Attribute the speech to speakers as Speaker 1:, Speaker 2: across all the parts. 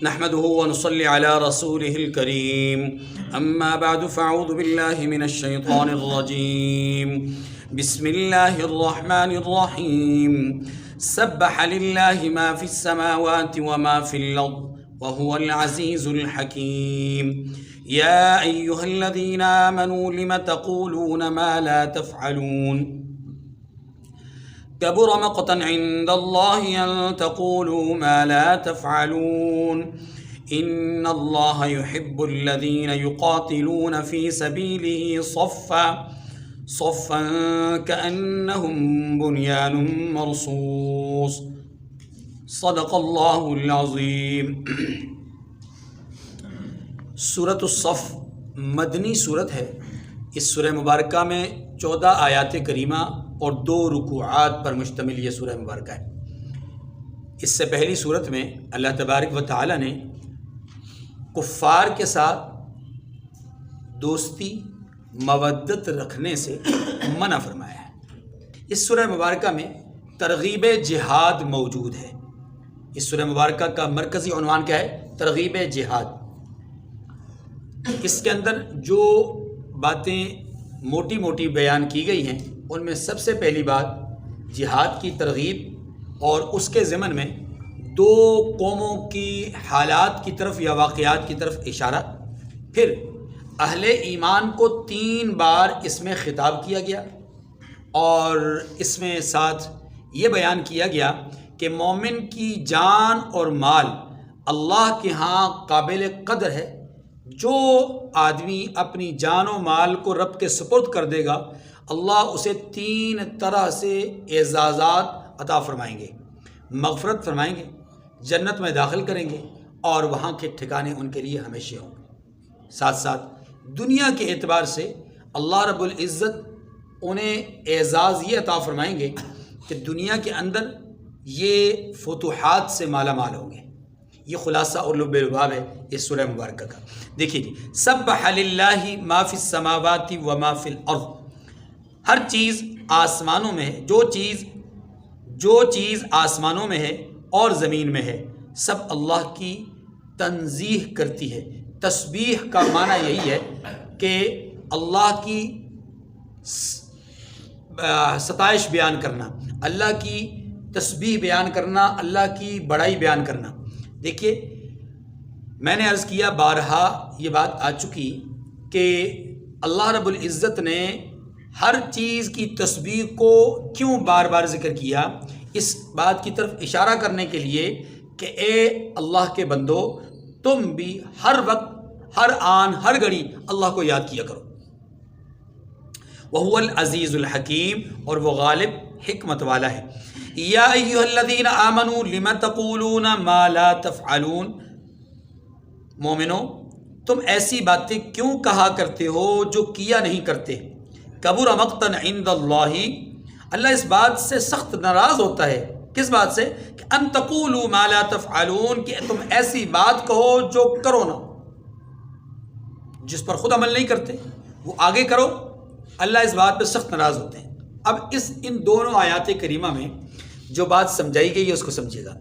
Speaker 1: نحمده ونصلي على رسوله الكريم أما بعد فأعوذ بالله من الشيطان الرجيم بسم الله الرحمن الرحيم سبح لله ما في السماوات وما في الأرض وهو العزيز الحكيم يا أيها الذين آمنوا لم تقولون ما لا تفعلون كبر مقتا عند الله أن تقولوا ما لا تفعلون إن الله يحب الذين يقاتلون في سبيله صفا كأنهم بنيان مرصوص صدق الله العظيم۔ سورۃ الصف مدنی صورت ہے۔ اس سورہ مبارکہ میں 14 آیات کریمہ اور 2 رکوعات پر مشتمل یہ سورہ مبارکہ ہے۔ اس سے پہلی صورت میں اللہ تبارک و تعالی نے کفار کے ساتھ دوستی مودت رکھنے سے منع فرمایا ہے۔ اس سورہ مبارکہ میں ترغیب جہاد موجود ہے۔ اس سورہ مبارکہ کا مرکزی عنوان کیا ہے؟ ترغیب جہاد۔ اس کے اندر جو باتیں موٹی موٹی بیان کی گئی ہیں ان میں سب سے پہلی بات جہاد کی ترغیب اور اس کے ضمن میں 2 قوموں کی حالات کی طرف یا واقعات کی طرف اشارہ، پھر اہل ایمان کو 3 بار اس میں خطاب کیا گیا اور اس میں ساتھ یہ بیان کیا گیا کہ مومن کی جان اور مال اللہ کے ہاں قابل قدر ہے۔ جو آدمی اپنی جان و مال کو رب کے سپرد کر دے گا اللہ اسے 3 طرح سے اعزازات عطا فرمائیں گے، مغفرت فرمائیں گے، جنت میں داخل کریں گے اور وہاں کے ٹھکانے ان کے لیے ہمیشہ ہوں گے۔ ساتھ ساتھ دنیا کے اعتبار سے اللہ رب العزت انہیں اعزاز یہ عطا فرمائیں گے کہ دنیا کے اندر یہ فتوحات سے مالا مال ہوں گے۔ یہ خلاصہ اور لب لباب ہے اس سورہ مبارکہ کا۔ دیکھیے جی، سبح للہ ما فی السماوات وما فی الارض، ہر چیز آسمانوں میں ہے، جو چیز آسمانوں میں ہے اور زمین میں ہے سب اللہ کی تنزیہ کرتی ہے۔ تسبیح کا معنی یہی ہے کہ اللہ کی ستائش بیان کرنا، اللہ کی تسبیح بیان کرنا، اللہ کی بڑائی بیان کرنا۔ دیکھیے میں نے عرض کیا بارہا یہ بات آ چکی کہ اللہ رب العزت نے ہر چیز کی تسبیح کو کیوں بار بار ذکر کیا؟ اس بات کی طرف اشارہ کرنے کے لیے کہ اے اللہ کے بندو، تم بھی ہر وقت، ہر آن، ہر گھڑی اللہ کو یاد کیا کرو۔ وَهُوَ الْعَزِيزُ الْحَكِيمُ، اور وہ غالب حکمت والا ہے۔ یا ایھا الذین آمنوا لم تقولون ما لا تفعلون، مومنو تم ایسی باتیں کیوں کہا کرتے ہو جو کیا نہیں کرتے۔ کبر مقتا عند اللہ، اللہ اس بات سے سخت ناراض ہوتا ہے۔ کس بات سے؟ کہ ان تقولوا ما لا تفعلون، کہ تم ایسی بات کہو جو کرو نہ، جس پر خود عمل نہیں کرتے وہ آگے کرو، اللہ اس بات پہ سخت ناراض ہوتے ہیں۔ اب ان دونوں آیات کریمہ میں جو بات سمجھائی گئی ہے اس کو سمجھیے گا۔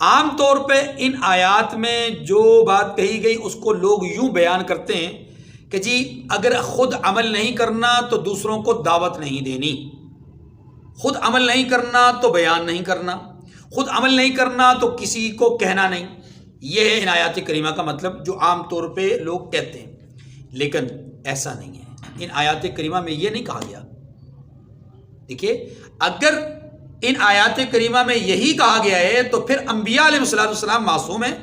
Speaker 1: عام طور پہ ان آیات میں جو بات کہی گئی اس کو لوگ یوں بیان کرتے ہیں کہ جی اگر خود عمل نہیں کرنا تو دوسروں کو دعوت نہیں دینی، خود عمل نہیں کرنا تو بیان نہیں کرنا، خود عمل نہیں کرنا تو کسی کو کہنا نہیں۔ یہ ہے ان آیات کریمہ کا مطلب جو عام طور پہ لوگ کہتے ہیں، لیکن ایسا نہیں ہے۔ ان آیات کریمہ میں یہ نہیں کہا گیا۔ دیکھیے اگر ان آیات کریمہ میں یہی کہا گیا ہے تو پھر انبیاء علیہ السلام معصوم ہیں،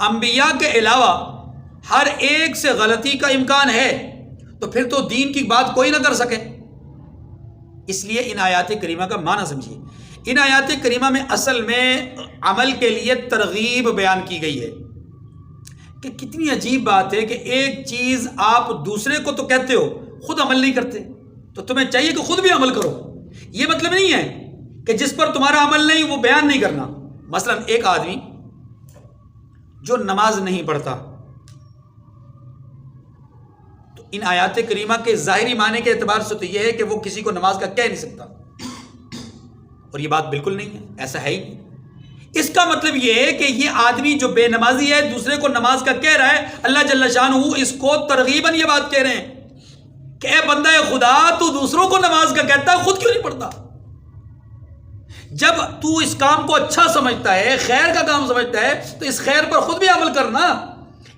Speaker 1: انبیاء کے علاوہ ہر ایک سے غلطی کا امکان ہے، تو پھر تو دین کی بات کوئی نہ کر سکے۔ اس لیے ان آیات کریمہ کا معنی سمجھیے۔ ان آیات کریمہ میں اصل میں عمل کے لیے ترغیب بیان کی گئی ہے کہ کتنی عجیب بات ہے کہ ایک چیز آپ دوسرے کو تو کہتے ہو، خود عمل نہیں کرتے، تو تمہیں چاہیے کہ خود بھی عمل کرو۔ یہ مطلب نہیں ہے کہ جس پر تمہارا عمل نہیں وہ بیان نہیں کرنا۔ مثلا ایک آدمی جو نماز نہیں پڑھتا، تو ان آیات کریمہ کے ظاہری معنی کے اعتبار سے تو یہ ہے کہ وہ کسی کو نماز کا کہہ نہیں سکتا، اور یہ بات بالکل نہیں ہے، ایسا ہے ہی نہیں۔ اس کا مطلب یہ ہے کہ یہ آدمی جو بے نمازی ہے دوسرے کو نماز کا کہہ رہا ہے، اللہ جل شانہ اس کو ترغیباً یہ بات کہہ رہے ہیں کہ اے بندہ خدا، تو دوسروں کو نماز کا کہتا ہے، خود کیوں نہیں پڑھتا؟ جب تو اس کام کو اچھا سمجھتا ہے، خیر کا کام سمجھتا ہے، تو اس خیر پر خود بھی عمل کرنا،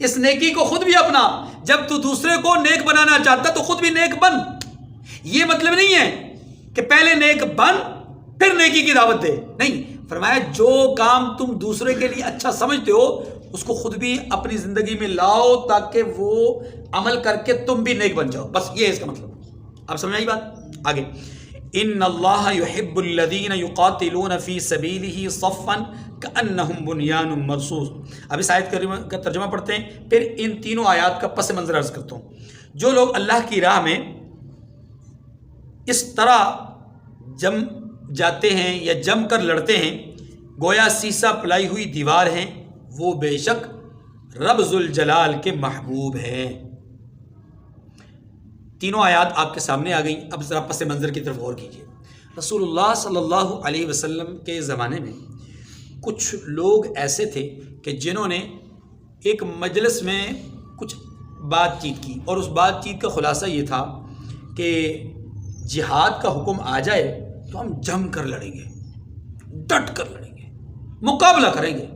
Speaker 1: اس نیکی کو خود بھی اپنا۔ جب تو دوسرے کو نیک بنانا چاہتا تو خود بھی نیک بن۔ یہ مطلب نہیں ہے کہ پہلے نیک بن پھر نیکی کی دعوت دے، نہیں، فرمایا جو کام تم دوسرے کے لیے اچھا سمجھتے ہو اس کو خود بھی اپنی زندگی میں لاؤ تاکہ وہ عمل کر کے تم بھی نیک بن جاؤ، بس یہ ہے اس کا مطلب۔ اب سمجھ آئی بات؟ آگے، ان اللہ یحب الذین یقاتلون فی سبیلہ صفا کأنہم بنیان مرصوص۔ اب اس آیت کا ترجمہ پڑھتے ہیں، پھر ان تینوں آیات کا پس منظر عرض کرتا ہوں۔ جو لوگ اللہ کی راہ میں اس طرح جم جاتے ہیں یا جم کر لڑتے ہیں گویا سیسا پلائی ہوئی دیوار ہیں، وہ بے شک رب ذوالجلال کے محبوب ہیں۔ تینوں آیات آپ کے سامنے آ گئیں، اب ذرا پس منظر کی طرف غور کیجیے۔ رسول اللہ صلی اللہ علیہ وسلم کے زمانے میں کچھ لوگ ایسے تھے کہ جنہوں نے ایک مجلس میں کچھ بات چیت کی، اور اس بات چیت کا خلاصہ یہ تھا کہ جہاد کا حکم آ جائے تو ہم جم کر لڑیں گے، ڈٹ کر لڑیں گے، مقابلہ کریں گے،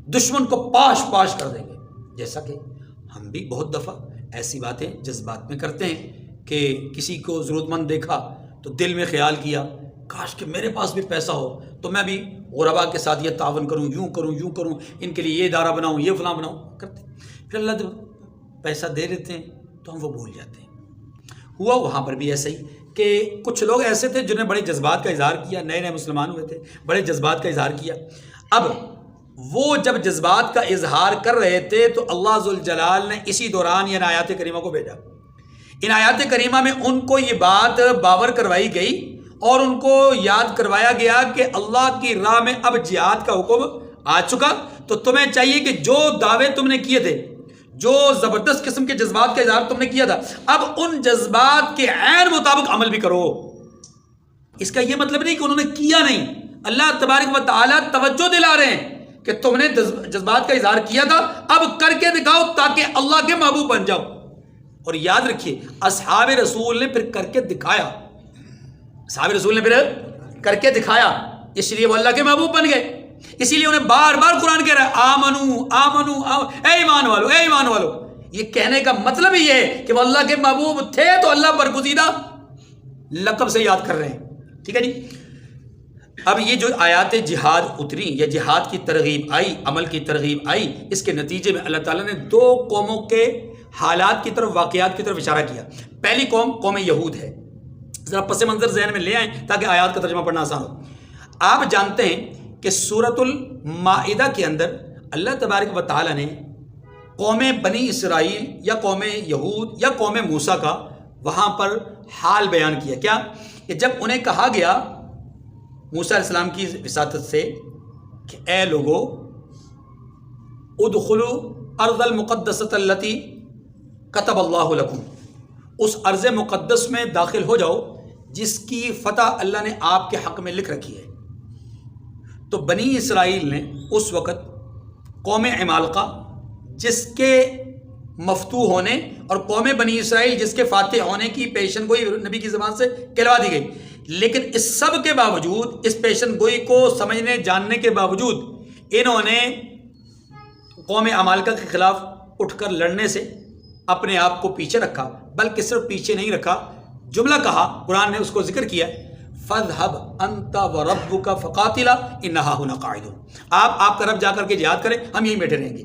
Speaker 1: دشمن کو پاش پاش کر دیں گے۔ جیسا کہ ہم بھی بہت دفعہ ایسی باتیں جذبات میں کرتے ہیں کہ کسی کو ضرورت مند دیکھا تو دل میں خیال کیا کاش کہ میرے پاس بھی پیسہ ہو تو میں بھی غربا کے ساتھ یہ تعاون کروں، یوں کروں یوں کروں، ان کے لیے یہ ادارہ بناؤں، یہ فلاں بناؤں، کرتے پھر اللہ جب پیسہ دے دیتے ہیں تو ہم وہ بھول جاتے ہیں۔ ہوا وہاں پر بھی ایسا ہی کہ کچھ لوگ ایسے تھے جنہوں نے بڑے جذبات کا اظہار کیا، نئے نئے مسلمان ہوئے تھے، بڑے جذبات کا اظہار کیا۔ اب وہ جب جذبات کا اظہار کر رہے تھے تو اللہ ذوالجلال نے اسی دوران یہ آیات کریمہ کو بھیجا۔ ان آیات کریمہ میں ان کو یہ بات باور کروائی گئی اور ان کو یاد کروایا گیا کہ اللہ کی راہ میں اب جہاد کا حکم آ چکا، تو تمہیں چاہیے کہ جو دعوے تم نے کیے تھے، جو زبردست قسم کے جذبات کا اظہار تم نے کیا تھا، اب ان جذبات کے عین مطابق عمل بھی کرو۔ اس کا یہ مطلب نہیں کہ انہوں نے کیا نہیں، اللہ تبارک و تعالیٰ توجہ دلا رہے ہیں کہ تم نے جذبات کا اظہار کیا تھا، اب کر کے دکھاؤ تاکہ اللہ کے محبوب بن جاؤ۔ اور یاد رکھیے اصحاب رسول نے پھر کر کے دکھایا، اصحاب رسول نے پھر کر کے دکھایا، اس لیے وہ اللہ کے محبوب بن گئے۔ اسی لیے انہیں بار بار قرآن کہہ رہا ہے آمنو آمنو اے ایمان والو، اے ایمان والو۔ یہ کہنے کا مطلب ہی ہے کہ وہ اللہ کے محبوب تھے تو اللہ برگزیدہ لقب سے یاد کر رہے ہیں، ٹھیک ہے جی۔ اب یہ جو آیات جہاد اتری یا جہاد کی ترغیب آئی، عمل کی ترغیب آئی، اس کے نتیجے میں اللہ تعالیٰ نے دو قوموں کے حالات کی طرف، واقعات کی طرف اشارہ کیا۔ پہلی قوم یہود ہے، ذرا پس منظر ذہن میں لے آئیں تاکہ آیات کا ترجمہ پڑھنا آسان ہو۔ آپ جانتے ہیں کہ سورۃ المائدہ کے اندر اللہ تبارک و تعالیٰ نے قوم بنی اسرائیل یا قوم یہود یا قوم موسیٰ کا وہاں پر حال بیان کیا۔ کیا کہ جب انہیں کہا گیا موسیٰ علیہ السلام کی وساطت سے کہ اے لوگو ادخلوا ارض المقدسۃ التی کتب اللہ لکم، اس ارض مقدس میں داخل ہو جاؤ جس کی فتح اللہ نے آپ کے حق میں لکھ رکھی ہے۔ تو بنی اسرائیل نے اس وقت قوم عمالقہ جس کے مفتوح ہونے اور قوم بنی اسرائیل جس کے فاتح ہونے کی پیشن گوئی نبی کی زبان سے کہلوا دی گئی، لیکن اس سب کے باوجود، اس پیشن گوئی کو سمجھنے جاننے کے باوجود، انہوں نے قوم عمالقہ کے خلاف اٹھ کر لڑنے سے اپنے آپ کو پیچھے رکھا، بلکہ صرف پیچھے نہیں رکھا، جملہ کہا، قرآن نے اس کو ذکر کیا، فَاذْهَبْ أَنْتَ وَرَبُّكَ فَقَاتِلَا إِنَّهَا هُنَا قَاعِدُونَ، آپ کا رب جا کر کے جہاد کریں، ہم یہیں بیٹھے رہیں گے۔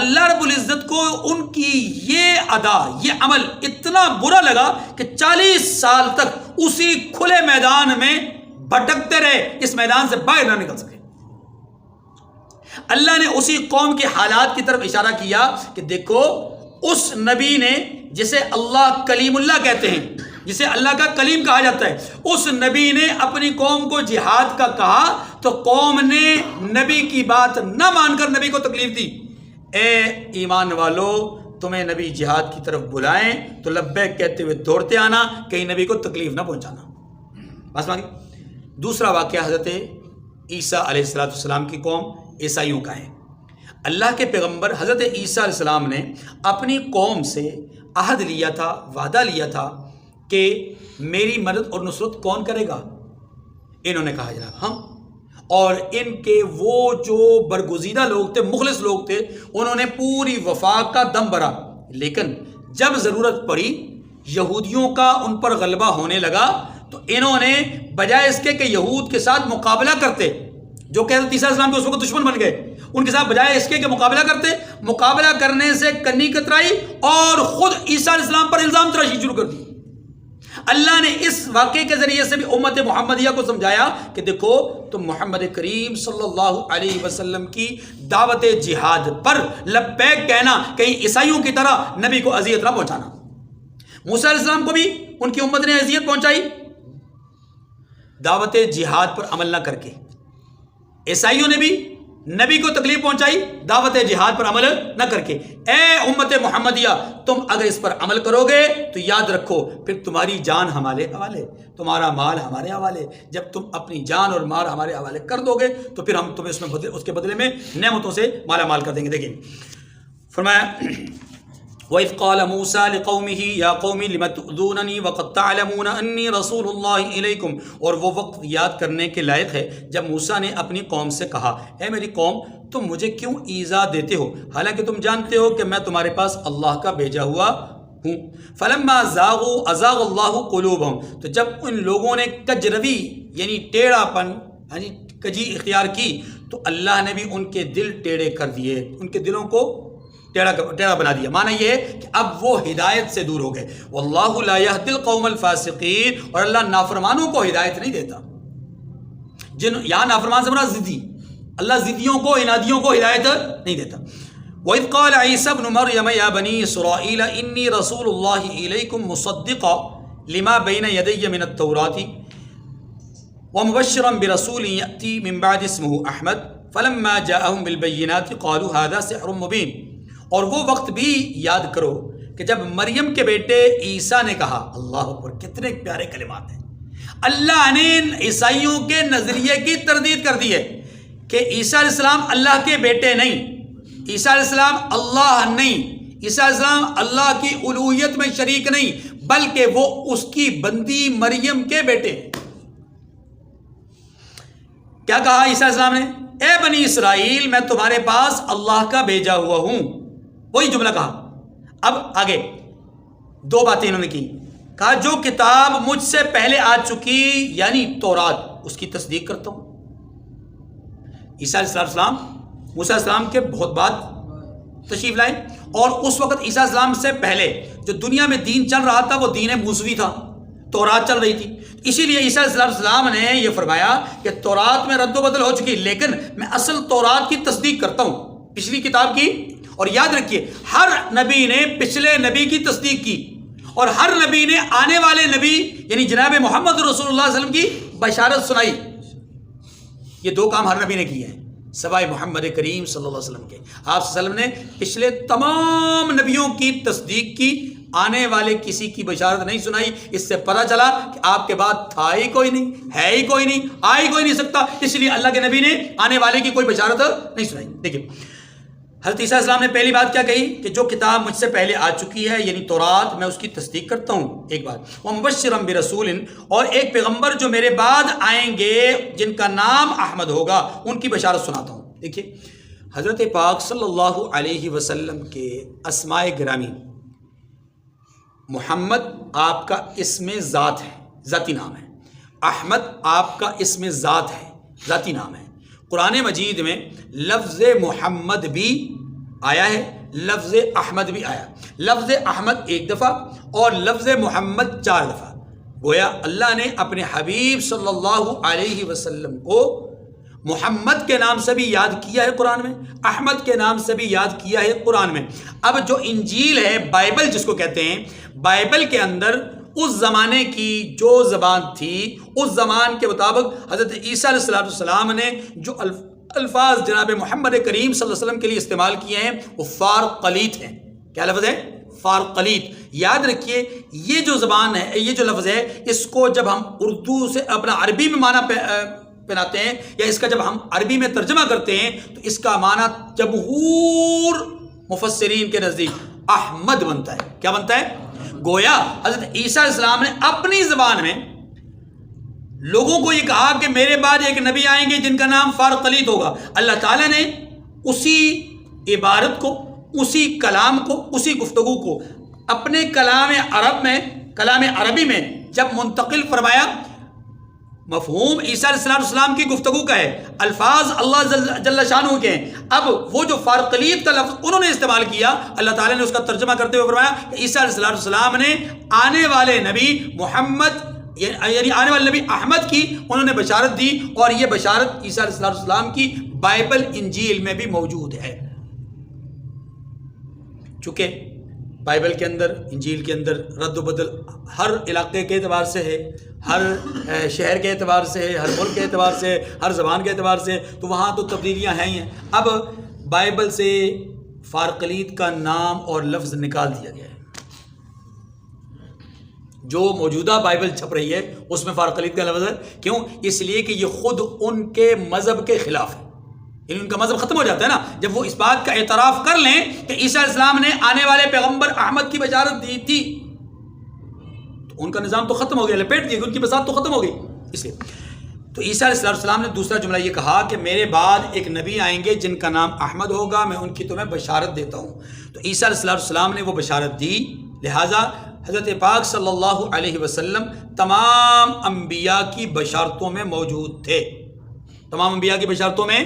Speaker 1: اللہ رب العزت کو ان کی یہ ادا، یہ عمل اتنا برا لگا کہ 40 سال تک اسی کھلے میدان میں بھٹکتے رہے، اس میدان سے باہر نہ نکل سکے۔ اللہ نے اسی قوم کے حالات کی طرف اشارہ کیا کہ دیکھو اس نبی نے جسے اللہ کلیم اللہ کہتے ہیں، جسے اللہ کا کلیم کہا جاتا ہے، اس نبی نے اپنی قوم کو جہاد کا کہا تو قوم نے نبی کی بات نہ مان کر نبی کو تکلیف دی۔ اے ایمان والو، تمہیں نبی جہاد کی طرف بلائیں تو لبیک کہتے ہوئے دوڑتے آنا، کہیں نبی کو تکلیف نہ پہنچانا۔ بس مانگی۔ دوسرا واقعہ حضرت عیسیٰ علیہ السلام کی قوم عیسائیوں کا ہے۔ اللہ کے پیغمبر حضرت عیسیٰ علیہ السلام نے اپنی قوم سے عہد لیا تھا، وعدہ لیا تھا کہ میری مدد اور نصرت کون کرے گا؟ انہوں نے کہا جناب ہم، اور ان کے وہ جو برگزیدہ لوگ تھے، مخلص لوگ تھے، انہوں نے پوری وفا کا دم بھرا، لیکن جب ضرورت پڑی، یہودیوں کا ان پر غلبہ ہونے لگا، تو انہوں نے بجائے اس کے کہ یہود کے ساتھ مقابلہ کرتے، جو کہ حضرت عیسیٰ علیہ السلام کے اس وقت دشمن بن گئے، ان کے ساتھ بجائے اس کے کہ مقابلہ کرتے، مقابلہ کرنے سے کنی کترائی اور خود عیسیٰ علیہ السلام پر الزام تراشی شروع کر دی۔ اللہ نے اس واقعے کے ذریعے سے بھی امت محمدیہ کو سمجھایا کہ دیکھو تم محمد کریم صلی اللہ علیہ وسلم کی دعوت جہاد پر لبیک کہنا، کہیں عیسائیوں کی طرح نبی کو اذیت نہ پہنچانا۔ موسیٰ علیہ السلام کو بھی ان کی امت نے اذیت پہنچائی دعوت جہاد پر عمل نہ کر کے، عیسائیوں نے بھی نبی کو تکلیف پہنچائی دعوت جہاد پر عمل نہ کر کے۔ اے امت محمدیہ، تم اگر اس پر عمل کرو گے تو یاد رکھو پھر تمہاری جان ہمارے حوالے، تمہارا مال ہمارے حوالے۔ جب تم اپنی جان اور مال ہمارے حوالے کر دو گے تو پھر ہم تمہیں اس کے بدلے میں نعمتوں سے مالا مال کر دیں گے۔ دیکھیں فرمایا وَإِذْ قَالَ مُوسَىٰ لِقَوْمِهِ يَا قَوْمِ لِمَ تُؤْذُونَنِي وَقَدْ تَعْلَمُونَ أَنِّي رَسُولُ اللَّهِ إِلَيْكُمْ، اور وہ وقت یاد کرنے کے لائق ہے جب موسیٰ نے اپنی قوم سے کہا اے میری قوم تم مجھے کیوں ایذا دیتے ہو حالانکہ تم جانتے ہو کہ میں تمہارے پاس اللہ کا بھیجا ہوا ہوں۔ فَلَمَّا زَاغُوا أَزَاغَ اللَّهُ قُلُوبَهُمْ، تو جب ان لوگوں نے کجروی یعنی ٹیڑھا پن کجی اختیار کی تو اللہ نے بھی ان کے دل ٹیڑھے کر دیے، ان کے دلوں کو ٹیڑھا بنا دیا۔ معنی یہ ہے کہ اب وہ ہدایت سے دور ہو گئے۔ واللہ لا یہدی القوم الفاسقین، اور اللہ نافرمانوں کو ہدایت نہیں دیتا۔ یہاں نافرمان سے مراد ضدی، اللہ ضدیوں کو، عنادیوں کو ہدایت نہیں دیتا۔ وَإِذْ قَالَ عِيسَى ابْنُ مَرْيَمَ يَا بَنِي إِسْرَائِيلَ إِنِّي رَسُولُ اللَّهِ إِلَيْكُمْ مُصَدِّقًا لِمَا بَيْنَ يَدَيَّ مِنَ التَّوْرَاةِ وَمُبَشِّرًا بِرَسُولٍ يَأْتِي مِن بَعْدِي اسْمُهُ أَحْمَدُ فَلَمَّا جَاءَهُم بِالْبَيِّنَاتِ قَالُوا هَذَا سِحْرٌ مُبِينٌ۔ اور وہ وقت بھی یاد کرو کہ جب مریم کے بیٹے عیسیٰ نے کہا، اللہ اکبر، کتنے پیارے کلمات ہیں۔ اللہ نے عیسائیوں کے نظریے کی تردید کر دی ہے کہ عیسیٰ علیہ السلام اللہ کے بیٹے نہیں، عیسیٰ علیہ السلام اللہ نہیں، عیسیٰ علیہ السلام اللہ کی الوہیت میں شریک نہیں، بلکہ وہ اس کی بندی مریم کے بیٹے ہیں۔ کیا کہا عیسیٰ علیہ السلام نے؟ اے بنی اسرائیل میں تمہارے پاس اللہ کا بھیجا ہوا ہوں، وہی جملہ کہا۔ اب آگے دو باتیں انہوں نے کی، کہا جو کتاب مجھ سے پہلے آ چکی یعنی تورات، اس کی تصدیق کرتا ہوں۔ عیسیٰ علیہ السلام موسیٰ علیہ السلام کے بہت بعد تشریف لائے، اور اس وقت عیسیٰ علیہ السلام سے پہلے جو دنیا میں دین چل رہا تھا وہ دین موسوی تھا، تورات چل رہی تھی۔ اسی لیے عیسیٰ علیہ السلام نے یہ فرمایا کہ تورات میں رد و بدل ہو چکی، لیکن میں اصل تورات کی تصدیق کرتا ہوں، پچھلی کتاب کی۔ اور یاد رکھیے ہر نبی نے پچھلے نبی کی تصدیق کی، اور ہر نبی نے آنے والے نبی یعنی جناب محمد رسول اللہ صلی اللہ علیہ وسلم کی بشارت سنائی۔ یہ دو کام ہر نبی نے کیے ہیں سوائے محمد کریم صلی اللہ علیہ وسلم کے۔ آپ صلی اللہ علیہ وسلم نے پچھلے تمام نبیوں کی تصدیق کی، آنے والے کسی کی بشارت نہیں سنائی۔ اس سے پتہ چلا کہ آپ کے بعد تھا ہی کوئی نہیں، ہے ہی کوئی نہیں، آ ہی کوئی نہیں سکتا، اس لیے اللہ کے نبی نے آنے والے کی کوئی بشارت نہیں سنائی۔ دیکھیے حضرت عیسیٰ علیہ السلام نے پہلی بات کیا کہی کہ جو کتاب مجھ سے پہلے آ چکی ہے یعنی تورات، میں اس کی تصدیق کرتا ہوں، ایک بات۔ وَمُبَشِّرًا بِرَسُولٍ، اور ایک پیغمبر جو میرے بعد آئیں گے جن کا نام احمد ہوگا، ان کی بشارت سناتا ہوں۔ دیکھیے حضرت پاک صلی اللہ علیہ وسلم کے اسماء گرامی، محمد آپ کا اسم ذات ہے، ذاتی نام ہے، احمد آپ کا اسم ذات ہے، ذاتی نام ہے۔ قرآن مجید میں لفظ محمد بھی آیا ہے، لفظ احمد بھی آیا، لفظ احمد ایک دفعہ اور لفظ محمد 4 دفعہ۔ گویا اللہ نے اپنے حبیب صلی اللہ علیہ وسلم کو محمد کے نام سے بھی یاد کیا ہے قرآن میں، احمد کے نام سے بھی یاد کیا ہے قرآن میں۔ اب جو انجیل ہے، بائبل جس کو کہتے ہیں، بائبل کے اندر اس زمانے کی جو زبان تھی، اس زمان کے مطابق حضرت عیسیٰ علیہ السلام نے جو الفاظ جناب محمد کریم صلی اللہ علیہ وسلم کے لیے استعمال کیے ہیں وہ فار قلیت ہیں۔ کیا لفظ ہے؟ فار قلیت۔ یاد رکھیے یہ جو زبان ہے، یہ جو لفظ ہے، اس کو جب ہم اردو سے اپنا عربی میں معنی پہناتے ہیں یا اس کا جب ہم عربی میں ترجمہ کرتے ہیں تو اس کا معنی جمہور مفسرین کے نزدیک احمد بنتا ہے. کیا بنتا ہے؟ گویا حضرت عیسیٰ علیہ السلام نے اپنی زبان میں لوگوں کو یہ کہا کہ میرے بعد ایک نبی آئیں گے جن کا نام فارقلیط ہوگا. اللہ تعالیٰ نے اسی عبارت کو، اسی کلام کو، اسی گفتگو کو اپنے کلام عربی میں جب منتقل فرمایا، مفہوم عیسیٰ علیہ السلام کی گفتگو کا ہے، الفاظ اللہ جل شانہ کے ہیں. اب وہ جو فارقلیط کا لفظ انہوں نے استعمال کیا، اللہ تعالیٰ نے اس کا ترجمہ کرتے ہوئے فرمایا کہ عیسیٰ علیہ السلام نے آنے والے نبی محمد یعنی آنے والے نبی احمد کی انہوں نے بشارت دی، اور یہ بشارت عیسیٰ علیہ السلام کی بائبل انجیل میں بھی موجود ہے. چونکہ بائبل کے اندر، انجیل کے اندر رد و بدل ہر علاقے کے اعتبار سے ہے، ہر شہر کے اعتبار سے ہے، ہر ملک کے اعتبار سے ہے، ہر زبان کے اعتبار سے، تو وہاں تو تبدیلیاں ہیں ہی ہیں. اب بائبل سے فارقلیط کا نام اور لفظ نکال دیا گیا ہے. جو موجودہ بائبل چھپ رہی ہے اس میں فارقلیط کا لفظ ہے. کیوں؟ اس لیے کہ یہ خود ان کے مذہب کے خلاف ہے. یعنی ان کا مذہب ختم ہو جاتا ہے نا جب وہ اس بات کا اعتراف کر لیں کہ عیسیٰ علیہ السلام نے آنے والے پیغمبر احمد کی بشارت دی تھی، تو ان کا نظام تو ختم ہو گیا، لپیٹ دیا، ان کی بساط تو ختم ہو گئی. اس لیے تو عیسیٰ علیہ السلام نے دوسرا جملہ یہ کہا کہ میرے بعد ایک نبی آئیں گے جن کا نام احمد ہوگا، میں ان کی تمہیں بشارت دیتا ہوں. تو عیسیٰ علیہ السلام نے وہ بشارت دی. لہٰذا حضرت پاک صلی اللہ علیہ وسلم تمام انبیاء کی بشارتوں میں موجود تھے، تمام انبیاء کی بشارتوں میں.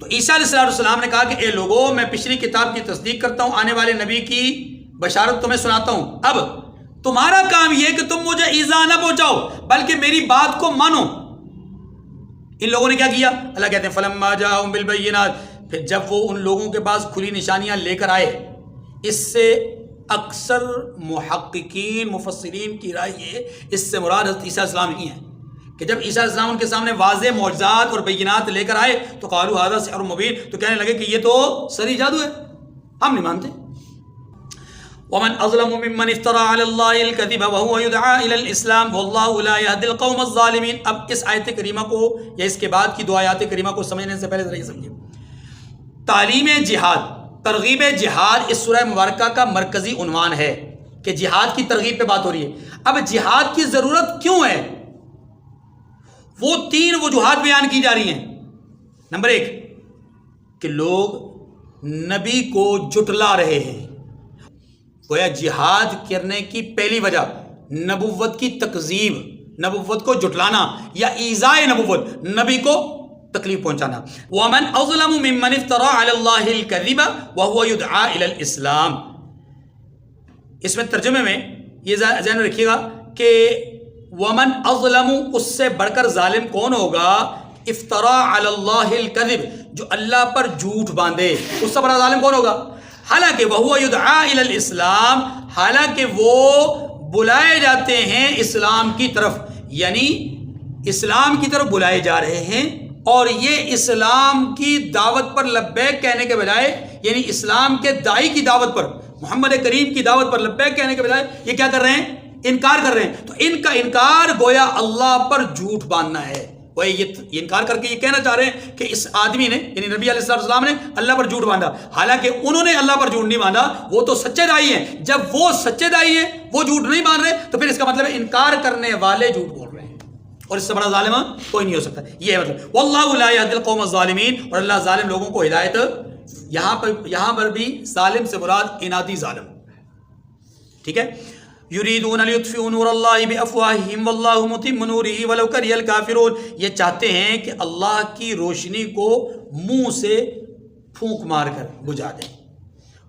Speaker 1: تو عیسیٰ علیہ السلام نے کہا کہ اے لوگوں، میں پچھلی کتاب کی تصدیق کرتا ہوں، آنے والے نبی کی بشارت تمہیں سناتا ہوں. اب تمہارا کام یہ کہ تم مجھے ایذا نہ پہنچاؤ بلکہ میری بات کو مانو. ان لوگوں نے کیا کیا؟ اللہ کہتے ہیں فلما جاءہم بالبینات، پھر جب وہ ان لوگوں کے پاس کھلی نشانیاں لے کر آئے. اس سے اکثر محققین مفسرین کی رائے یہ، اس سے مراد حضرت عیسیٰ علیہ السلام ہی ہیں کہ جب عیسیٰ علیہ السلام ان کے سامنے واضح معجزات اور بینات لے کر آئے تو قالوا ھذا سحر مبین، تو کہنے لگے کہ یہ تو سری جادو ہے، ہم نہیں مانتے. ومن اظلم ممن افترى على الله الكذب وهو يدعى الى الاسلام والله لا يهدي القوم الظالمين. اب اس آیت کریمہ کو یا اس کے بعد کی دو آیات کریمہ کو سمجھنے سے پہلے ذرا یہ سمجھیے، تعلیم جہاد، ترغیب جہاد اس سورہ مبارکہ کا مرکزی عنوان ہے کہ جہاد کی ترغیب پہ بات ہو رہی ہے. اب جہاد کی ضرورت کیوں ہے؟ وہ تین وجوہات بیان کی جا رہی ہیں. نمبر ایک کہ لوگ نبی کو جھٹلا رہے ہیں. گویا جہاد کرنے کی پہلی وجہ نبوت کی تکذیب، نبوت کو جھٹلانا یا ایذاء نبوت، نبی کو تکلیف پہنچانا. ومن اظلم ممن افترى على الله الكذب وهو يدعى الى الاسلام. اس میں ترجمے میں یہ ذہن رکھیے گا کہ ومن اظلم، اس سے بڑھ کر ظالم کون ہوگا؟ افترا علی اللہ الکذب، جو اللہ پر جھوٹ باندھے، اس سے بڑا ظالم کون ہوگا؟ حالانکہ وہو یدعی الی الاسلام، حالانکہ وہ بلائے جاتے ہیں اسلام کی طرف، یعنی اسلام کی طرف بلائے جا رہے ہیں، اور یہ اسلام کی دعوت پر لبیک کہنے کے بجائے، یعنی اسلام کے داعی کی دعوت پر، محمد کریم کی دعوت پر لبیک کہنے کے بجائے یہ کیا کر رہے ہیں؟ انکار کر رہے ہیں. تو ان کا انکار گویا اللہ پر جھوٹ باندھنا ہے. وہ یہ انکار کر کے یہ کہنا چاہ رہے ہیں کہ اس آدمی نے یعنی نبی علیہ السلام نے اللہ پر جھوٹ باندھا، حالانکہ انہوں نے اللہ پر جھوٹ نہیں باندھا، وہ تو سچے داعی ہیں. جب وہ سچے داعی ہیں، وہ جھوٹ نہیں باندھ رہے، تو پھر اس کا مطلب ہے انکار کرنے والے جھوٹ بول رہے ہیں، اور اس سے بڑا ظالم کوئی نہیں ہو سکتا. یہ ہے مطلب واللہ لا یہدی القوم الظالمین، اور اللہ ظالم لوگوں کو ہدایت. یہاں پر بھی ظالم سے مراد انادی ظالم. ٹھیک ہے. یریدون لیطفئوا نور اللہ بافواہہم واللہ متم نورہ ولو کرہ الکافرون. یہ چاہتے ہیں کہ اللہ کی روشنی کو منہ سے پھونک مار کر بجھا دیں.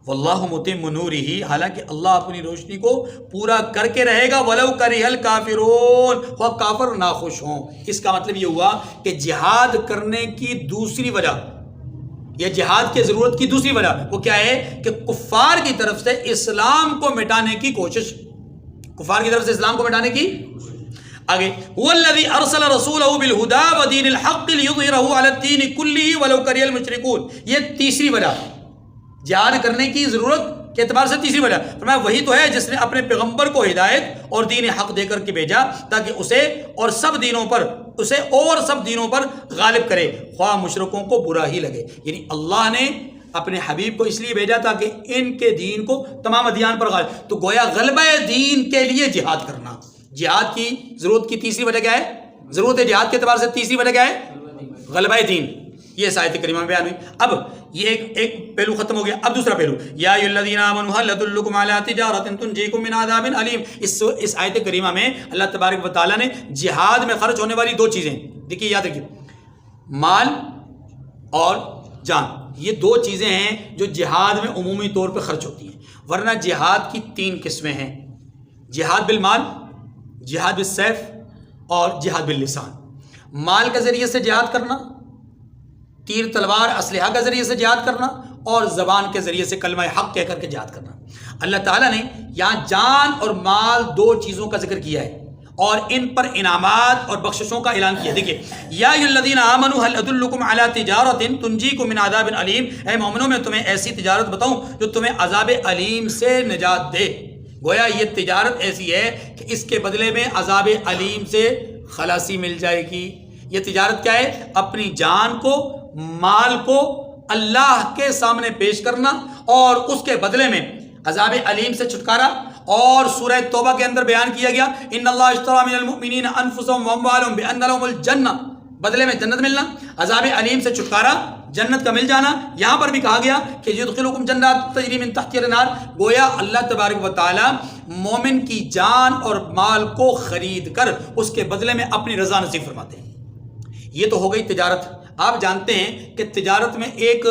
Speaker 1: واللہ متم نورہ، حالانکہ اللہ اپنی روشنی کو پورا کر کے رہے گا. ولو کرہ الکافرون، وہ کافر ناخوش ہوں. اس کا مطلب یہ ہوا کہ جہاد کرنے کی دوسری وجہ، یہ جہاد کی ضرورت کی دوسری وجہ وہ کیا ہے کہ کفار کی طرف سے اسلام کو مٹانے کی کوشش، کفار کی طرف سے اسلام کو مٹانے کی. آگے هو الذی ارسل رسولہ بالہدی ودین الحق لیظہرہ علی الدین کلہ ولو کرہ المشرکون. یہ تیسری وجہ جہاد کرنے کی ضرورت کے اعتبار سے تیسری وجہ فرمایا وہی تو ہے جس نے اپنے پیغمبر کو ہدایت اور دین حق دے کر کے بھیجا تاکہ اسے اور سب دینوں پر غالب کرے خواہ مشرکوں کو برا ہی لگے. یعنی اللہ نے اپنے حبیب کو اس لیے بھیجا تاکہ ان کے دین کو تمام ادیان پر غالب. تو گویا غلبہ دین کے لیے جہاد کرنا, جہاد کی ضرورت کی تیسری وجہ کیا ہے؟ ضرورت ہے جہاد کے اعتبار سے تیسری وجہ کیا ہے؟ غلبہ دین. یہ اس آیت کریمہ میں بیان ہوئی. اب یہ ایک پہلو ختم ہو گیا. اب دوسرا پہلو, یا ایھا الذین آمنوا ھل ادلکم علی تجارۃ تنجیکم من عذاب علیم. اس آیت کریمہ میں اللہ تبارک و تعالیٰ نے جہاد میں خرچ ہونے والی دو چیزیں, دیکھیے یاد رکھیے, مال اور جان, یہ دو چیزیں ہیں جو جہاد میں عمومی طور پہ خرچ ہوتی ہیں. ورنہ جہاد کی تین قسمیں ہیں, جہاد بالمال, جہاد بالسیف اور جہاد باللسان. مال کے ذریعے سے جہاد کرنا, تیر تلوار اسلحہ کے ذریعے سے جہاد کرنا, اور زبان کے ذریعے سے کلمہ حق کہہ کر کے جہاد کرنا. اللہ تعالیٰ نے یہاں جان اور مال دو چیزوں کا ذکر کیا ہے اور ان پر انعامات اور بخششوں کا اعلان کیا. دیکھیے, یا ایھا الذین آمنوا ھل ادلکم علی تجارۃ تنجیکم من عذاب علیم. اے مومنوں میں تمہیں ایسی تجارت بتاؤں جو تمہیں عذاب علیم سے نجات دے. گویا یہ تجارت ایسی ہے کہ اس کے بدلے میں عذاب علیم سے خلاصی مل جائے گی. یہ تجارت کیا ہے؟ اپنی جان کو, مال کو اللہ کے سامنے پیش کرنا اور اس کے بدلے میں عذاب علیم سے چھٹکارا. اور سورہ توبہ کے اندر بیان کیا گیا, ان اللہ اشتری من المؤمنین انفسهم واموالهم بان لهم الجنہ, بدلے میں جنت ملنا, عذاب علیم سے چھٹکارا, جنت کا مل جانا. یہاں پر بھی کہا گیا کہ یدخلکم جنات تجری من تحتها الانہار. گویا اللہ تبارک و تعالی مومن کی جان اور مال کو خرید کر اس کے بدلے میں اپنی رضا نصیب فرماتے ہیں. یہ تو ہو گئی تجارت. آپ جانتے ہیں کہ تجارت میں ایک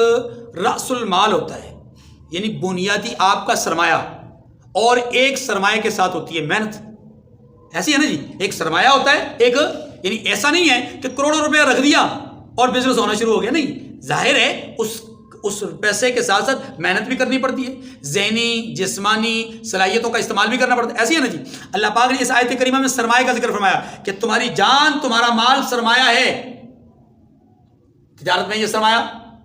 Speaker 1: رأس المال ہوتا ہے, یعنی بنیادی آپ کا سرمایہ, اور ایک سرمایہ کے ساتھ ہوتی ہے محنت. ایسی ہے نا جی, ایک سرمایہ ہوتا ہے, ایک یعنی ایسا نہیں ہے کہ کروڑوں روپیہ رکھ دیا اور بزنس ہونا شروع ہو گیا. نہیں, ظاہر ہے اس پیسے کے ساتھ ساتھ محنت بھی کرنی پڑتی ہے, ذہنی جسمانی صلاحیتوں کا استعمال بھی کرنا پڑتا ہے. ایسی ہے نا جی. اللہ پاک نے اس آیت کریمہ میں سرمایہ کا ذکر فرمایا کہ تمہاری جان, تمہارا مال سرمایہ ہے. تجارت میں یہ سرمایہ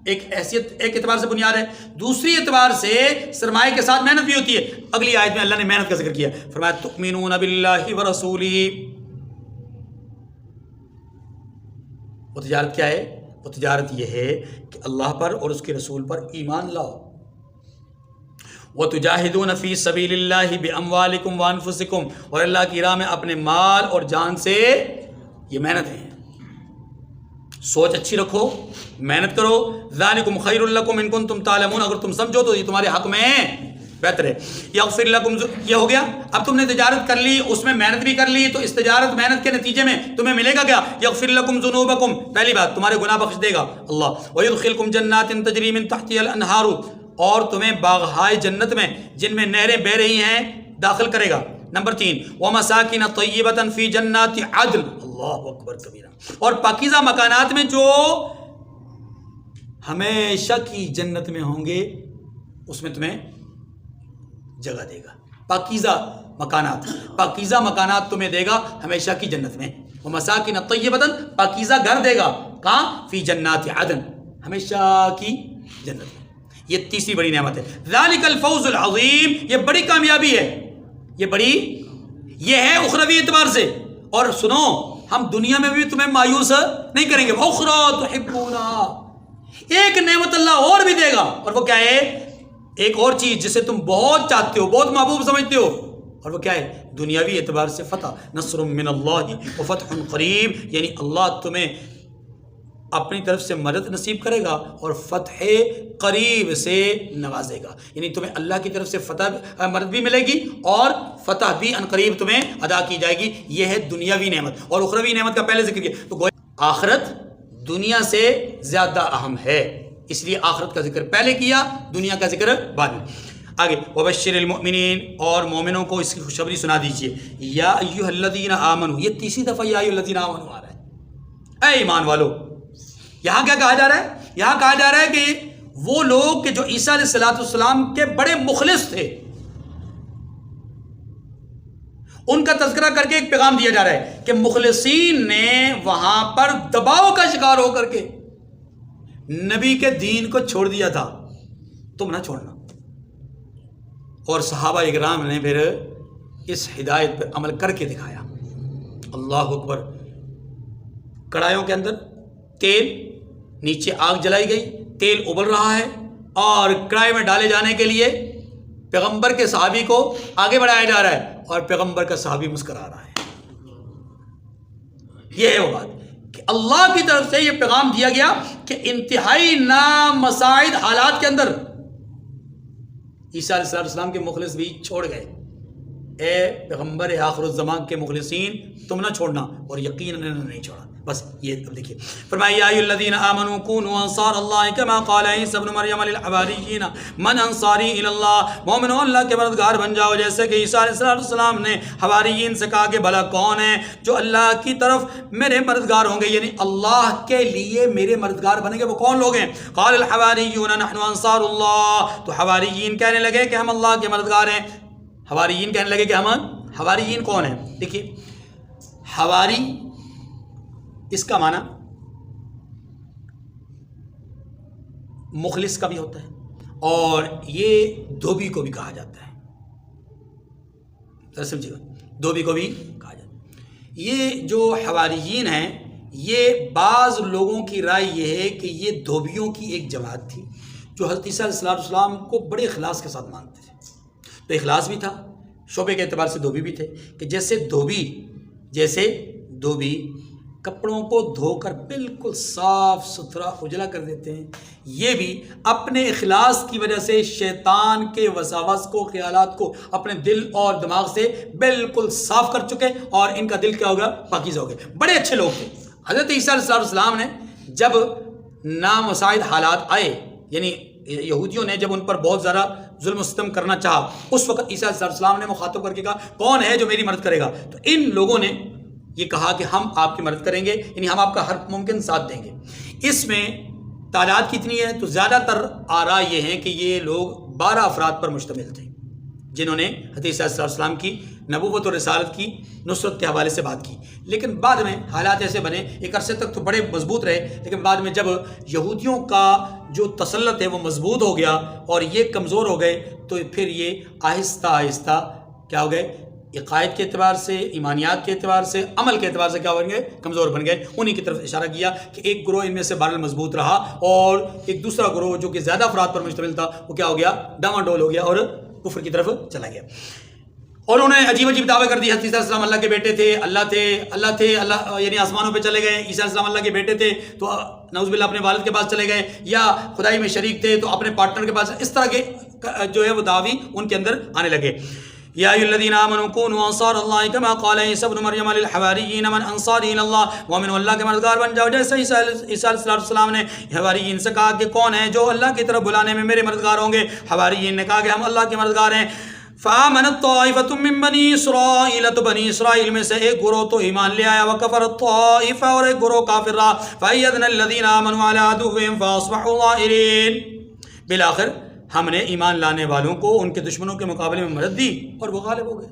Speaker 1: ایک حیثیت, ایک اعتبار سے بنیاد ہے. دوسری اعتبار سے سرمایہ کے ساتھ محنت بھی ہوتی ہے. اگلی آیت میں اللہ نے محنت کا ذکر کیا, فرمایا تؤمنون باللہ ورسولہ. وہ تجارت کیا ہے؟ وہ تجارت یہ ہے کہ اللہ پر اور اس کے رسول پر ایمان لاؤ. وَتُجَاهِدُونَ فِي سَبِيلِ اللَّهِ بِأَمْوَالِكُمْ وَأَنفُسِكُمْ, اور اللہ کی راہ میں اپنے مال اور جان سے. یہ محنت ہے, سوچ اچھی رکھو, محنت کرو. ذَلِكُمْ خَيْرٌ لَكُمْ إِن كُنتُمْ تَعْلَمُونَ, اگر تم سمجھو تو یہ تمہارے حق میں بہتر ہے. یغفر لکم, یہ ہو گیا. اب تم نے تجارت کر لی, اس میں محنت بھی کر لی, تو اس تجارت محنت کے نتیجے میں تمہیں ملے گا کیا؟ یغفر لکم ذنوبکم, پہلی بات تمہارے گناہ بخش دے گا اللہ. ویدخلکم جنات تجری من تحتها الانہار, اور تمہیں باغہائے جنت میں جن میں نہریں بہ رہی ہیں داخل کرے گا. نمبر 3, ومساکن طیبۃ فی جنات عدن, اللہ اکبر کبیرہ, اور پاکیزہ مکانات میں جو ہمیشہ کی جنت میں ہوں گے اس میں تمہیں جگہ دے گا. پاکیزہ مکانات تمہیں دے گا ہمیشہ کی جنت میں. ومساکن طیبۃ, پاکیزہ گھر دے گا کہاں؟ فی جنات عدن, ہمیشہ کی جنت میں. یہ تیسری بڑی نعمت ہے. ذالک الفوز العظیم, یہ بڑی کامیابی ہے, یہ ہے اخروی اعتبار سے. اور سنو, ہم دنیا میں بھی تمہیں مایوس نہیں کریں گے. اخری تحبونہا, ایک نعمت اللہ اور بھی دے گا, اور وہ کیا ہے؟ ایک اور چیز جسے تم بہت چاہتے ہو, بہت محبوب سمجھتے ہو, اور وہ کیا ہے؟ دنیاوی اعتبار سے فتح. نصر من اللہ وفتح قریب, یعنی اللہ تمہیں اپنی طرف سے مدد نصیب کرے گا اور فتح قریب سے نوازے گا. یعنی تمہیں اللہ کی طرف سے فتح مدد بھی ملے گی اور فتح بھی ان قریب تمہیں ادا کی جائے گی. یہ ہے دنیاوی نعمت. اور اخروی نعمت کا پہلے ذکر کیا, تو آخرت دنیا سے زیادہ اہم ہے, اس لیے آخرت کا ذکر پہلے کیا, دنیا کا ذکر بعد میں. آگے, وبشر المؤمنین, اور مومنوں کو اس کی خوشخبری سنا دیجیے. یا ایھا الذین آمنوا, یہ تیسری دفعہ یا ایھا الذین آمنوا آ رہا ہے. اے ایمان والو, یہاں کیا کہا جا رہا ہے؟ یہاں کہا جا رہا ہے کہ وہ لوگ کہ جو عیسیٰ علیہ السلام کے بڑے مخلص تھے, ان کا تذکرہ کر کے ایک پیغام دیا جا رہا ہے کہ مخلصین نے وہاں پر دباؤ کا شکار ہو کر کے نبی کے دین کو چھوڑ دیا تھا, تم نہ چھوڑنا. اور صحابہ اکرام نے پھر اس ہدایت پر عمل کر کے دکھایا۔ اللہ اکبر۔ کڑھائیوں کے اندر تیل، نیچے آگ جلائی گئی، تیل ابل رہا ہے اور کڑھائی میں ڈالے جانے کے لیے پیغمبر کے صحابی کو آگے بڑھایا جا رہا ہے اور پیغمبر کا صحابی مسکرا رہا ہے۔ یہ ہے وہ بات کہ اللہ کی طرف سے یہ پیغام دیا گیا کہ انتہائی نامساعد حالات کے اندر عیسیٰ علیہ السلام کے مخلص بھی چھوڑ گئے۔ اے پیغمبر آخر الزمان کے مخلصین، تم نہ چھوڑنا، اور یقیناً انہوں نے نہیں چھوڑا۔ بس یہ اب دیکھیے، فرمایا یا ایھا الذین آمنوا کونوا انصار اللہ کما قال عیسی ابن مریم للحواریین من انصاری الی اللہ، مومنو اللہ کے مددگار بن جاؤ، جیسے کہ عیسیٰ علیہ السلام نے حواریین سے کہا کہ بھلا کون ہے جو اللہ کی طرف میرے مددگار ہوں گے، یعنی اللہ کے لیے میرے مددگار بنیں گے، وہ کون لوگ ہیں؟ قال الحواریون نحن انصار اللہ، تو حواریین کہنے لگے کہ ہم اللہ کے مددگار ہیں۔ حواریین کہنے لگے کہ ہم، حواریین کون ہیں؟ دیکھیے، حواری اس کا معنی مخلص کا بھی ہوتا ہے اور یہ دھوبی کو بھی کہا جاتا ہے۔ ذرا سمجھیے گا، دھوبی کو بھی کہا جاتا ہے۔ یہ جو حواریین ہیں، یہ بعض لوگوں کی رائے یہ ہے کہ یہ دھوبیوں کی ایک جماعت تھی جو حضرت عیسیٰ علیہ السلام کو بڑے اخلاص کے ساتھ مانتے تھے۔ تو اخلاص بھی تھا، شعبے کے اعتبار سے دھوبی بھی تھے، کہ جیسے دھوبی کپڑوں کو دھو کر بالکل صاف ستھرا اجلا کر دیتے ہیں، یہ بھی اپنے اخلاص کی وجہ سے شیطان کے وساوس کو، خیالات کو اپنے دل اور دماغ سے بالکل صاف کر چکے اور ان کا دل کیا ہوگا؟ پاکیزہ ہو گیا۔ بڑے اچھے لوگ تھے۔ حضرت عیسیٰ علیہ السلام نے جب نامساعد حالات آئے، یعنی یہودیوں نے جب ان پر بہت زیادہ ظلم و ستم کرنا چاہا، اس وقت عیسیٰ علیہ السلام نے مخاطب کر کے کہا کون ہے جو میری مدد کرے گا؟ تو ان لوگوں نے یہ کہا کہ ہم آپ کی مدد کریں گے، یعنی ہم آپ کا ہر ممکن ساتھ دیں گے۔ اس میں تعداد کتنی ہے؟ تو زیادہ تر آراء یہ ہیں کہ یہ لوگ 12 افراد پر مشتمل تھے جنہوں نے حضرت عیسیٰ علیہ السلام کی نبوت اور رسالت کی نصرت کے حوالے سے بات کی۔ لیکن بعد میں حالات ایسے بنے، ایک عرصے تک تو بڑے مضبوط رہے، لیکن بعد میں جب یہودیوں کا جو تسلط ہے وہ مضبوط ہو گیا اور یہ کمزور ہو گئے، تو پھر یہ آہستہ آہستہ کیا ہو گئے؟ عقائد کے اعتبار سے، ایمانیات کے اعتبار سے، عمل کے اعتبار سے کیا بن گئے؟ کمزور بن گئے۔ انہی کی طرف اشارہ کیا کہ ایک گروہ ان میں سے بہرحال مضبوط رہا اور ایک دوسرا گروہ جو کہ زیادہ افراد پر مشتمل تھا وہ کیا ہو گیا؟ ڈاواڈول ہو گیا اور کفر کی طرف چلا گیا۔ اور انہوں نے عجیب عجیب دعوے کر دی، حضرت عیسیٰ علیہ السلام اللہ کے بیٹے تھے، اللہ یعنی آسمانوں پہ چلے گئے، عیسیٰ علیہ السلام اللہ کے بیٹے تھے تو نعوذ باللہ اپنے والد کے پاس چلے گئے، یا خدائی میں شریک تھے تو اپنے پارٹنر کے پاس، اس طرح کے جو ہے وہ دعوی ان کے اندر آنے لگے۔ یا ایھا الذین آمنوا کونوا انصار اللہ کما قال عیسی ابن مریم للحواریین من انصاری الی اللہ، مومنو اللہ کے مددگار بن جاؤ، جیسے عیسیٰ علیہ السلام نے حواریین سے کہا کہ کون ہے جو اللہ کی طرف بلانے میں میرے مددگار ہوں گے؟ حواریین نے کہا کہ ہم اللہ کے مددگار ہیں۔ فآمنت طائفة من بنی اسرائیل، تو بنی اسرائیل میں سے ایک گروہ تو ایمان لے آیا، وکفرت طائفہ، اور ایک گروہ کافر رہا، فأیدنا الذین آمنوا علی عدوہم فاصبحوا ظاہرین، بالآخر ہم نے ایمان لانے والوں کو ان کے دشمنوں کے مقابلے میں مدد دی اور وہ غالب ہو گئے،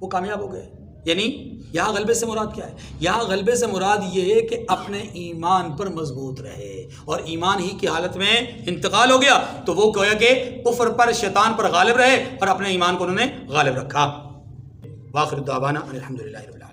Speaker 1: وہ کامیاب ہو گئے۔ یعنی یہاں غلبے سے مراد کیا ہے؟ یہاں غلبے سے مراد یہ ہے کہ اپنے ایمان پر مضبوط رہے، اور ایمان ہی کی حالت میں انتقال ہو گیا تو وہ گویا کہ کفر پر، شیطان پر غالب رہے اور اپنے ایمان کو انہوں نے غالب رکھا۔ وآخر دعوانا الحمدللہ رب العالمین۔